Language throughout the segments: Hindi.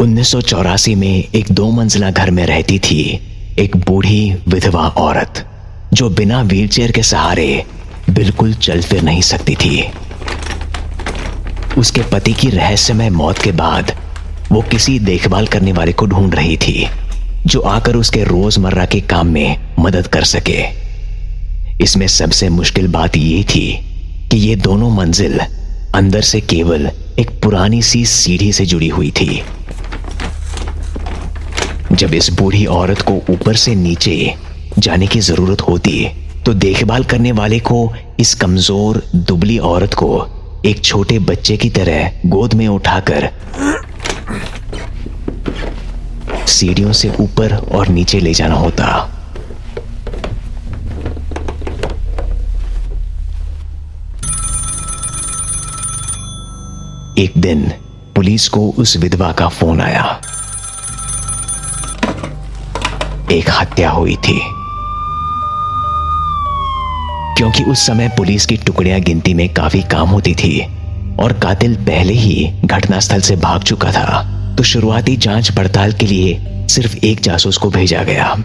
1984 में एक 2 मंजिला घर में रहती थी एक बूढ़ी विधवा औरत जो बिना व्हीलचेयर के सहारे बिल्कुल चल फिर नहीं सकती थी। उसके पति की रहस्यमय मौत के बाद वो किसी देखभाल करने वाले को ढूंढ रही थी जो आकर उसके रोजमर्रा के काम में मदद कर सके। इसमें सबसे मुश्किल बात यह थी कि ये दोनों मंजिल अंदर से केवल एक पुरानी सी सीढ़ी से जुड़ी हुई थी। जब इस बूढ़ी औरत को ऊपर से नीचे जाने की जरूरत होती तो देखभाल करने वाले को इस कमजोर दुबली औरत को एक छोटे बच्चे की तरह गोद में उठाकर सीढ़ियों से ऊपर और नीचे ले जाना होता। एक दिन पुलिस को उस विधवा का फोन आया। एक हत्या हुई थी। क्योंकि उस समय पुलिस की टुकड़ियां गिनती में काफी काम होती थी और कातिल पहले ही घटनास्थल से भाग चुका था, तो शुरुआती जांच पड़ताल के लिए सिर्फ एक जासूस को भेजा गया।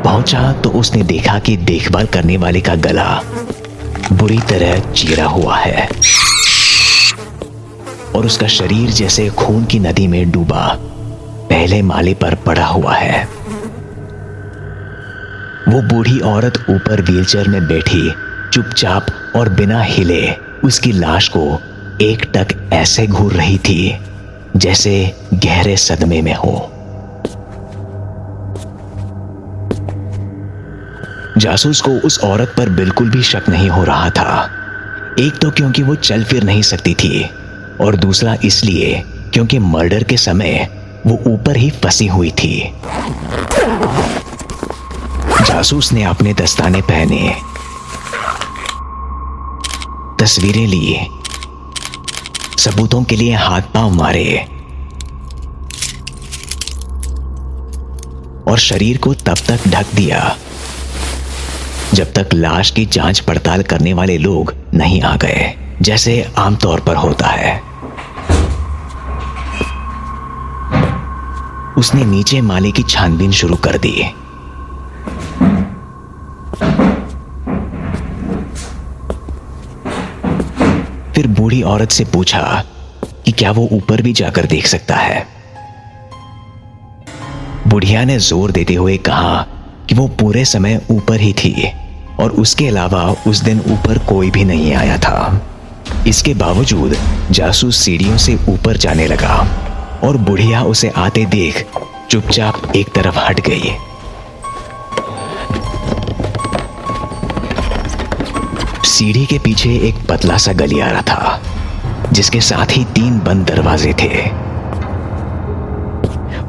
पहुंचा तो उसने देखा कि देखभाल करने वाले का गला बुरी तरह चीरा हुआ है और उसका शरीर जैसे खून की नदी में डूबा पहले माले पर पड़ा हुआ है। वो बूढ़ी औरत ऊपर व्हीलचेयर में बैठी चुपचाप और बिना हिले उसकी लाश को एकटक ऐसे घूर रही थी जैसे गहरे सदमे में हो। जासूस को उस औरत पर बिल्कुल भी शक नहीं हो रहा था। एक तो क्योंकि वो चल फिर नहीं सकती थी और दूसरा इसलिए क्योंकि मर्डर के समय वो ऊपर ही फंसी हुई थी। जासूस ने अपने दस्ताने पहने, तस्वीरें ली, सबूतों के लिए हाथ पांव मारे और शरीर को तब तक ढक दिया जब तक लाश की जांच पड़ताल करने वाले लोग नहीं आ गए, जैसे आमतौर पर होता है। उसने नीचे माले की छानबीन शुरू कर दी। फिर बूढ़ी औरत से पूछा कि क्या वो ऊपर भी जाकर देख सकता है। बुढ़िया ने जोर देते हुए कहा कि वो पूरे समय ऊपर ही थी और उसके अलावा उस दिन ऊपर कोई भी नहीं आया था। इसके बावजूद जासूस सीढ़ियों से ऊपर जाने लगा और बुढ़िया उसे आते देख चुपचाप एक तरफ हट गई। सीढ़ी के पीछे एक पतला सा गलियारा था जिसके साथ ही 3 बंद दरवाजे थे।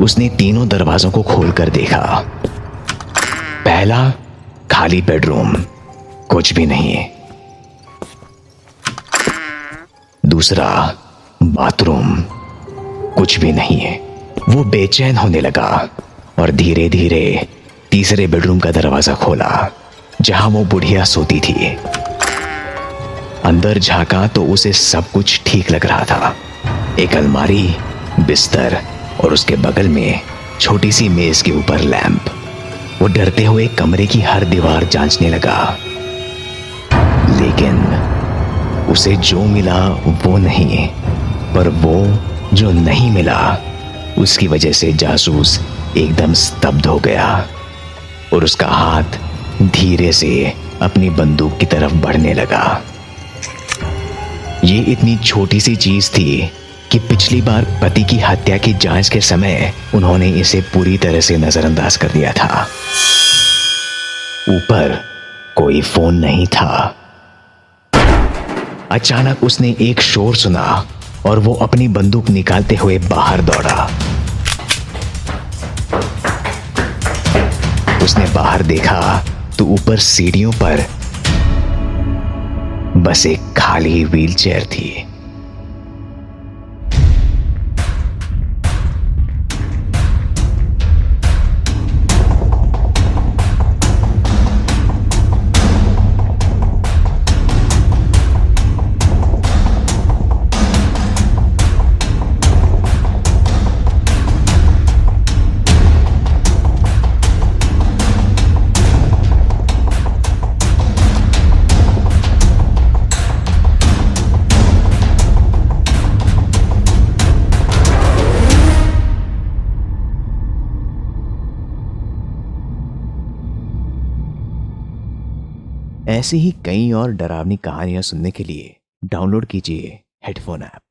उसने तीनों दरवाजों को खोलकर देखा। पहला खाली बेडरूम, कुछ भी नहीं। दूसरा बाथरूम, कुछ भी नहीं है। वो बेचैन होने लगा और धीरे धीरे तीसरे बेडरूम का दरवाजा खोला जहां वो बुढ़िया सोती थी। अंदर झांका तो उसे सब कुछ ठीक लग रहा था। एक अलमारी, बिस्तर और उसके बगल में छोटी सी मेज के ऊपर लैंप। वो डरते हुए कमरे की हर दीवार जांचने लगा, लेकिन उसे जो मिला वो नहीं, पर वो जो नहीं मिला उसकी वजह से जासूस एकदम स्तब्ध हो गया और उसका हाथ धीरे से अपनी बंदूक की तरफ बढ़ने लगा। ये इतनी छोटी सी चीज थी कि पिछली बार पति की हत्या की जांच के समय उन्होंने इसे पूरी तरह से नजरअंदाज कर दिया था। ऊपर कोई फोन नहीं था। अचानक उसने एक शोर सुना और वो अपनी बंदूक निकालते हुए बाहर दौड़ा। उसने बाहर देखा तो ऊपर सीढ़ियों पर बस एक खाली व्हीलचेयर थी। ऐसी ही कई और डरावनी कहानियां सुनने के लिए डाउनलोड कीजिए हेडफोन ऐप।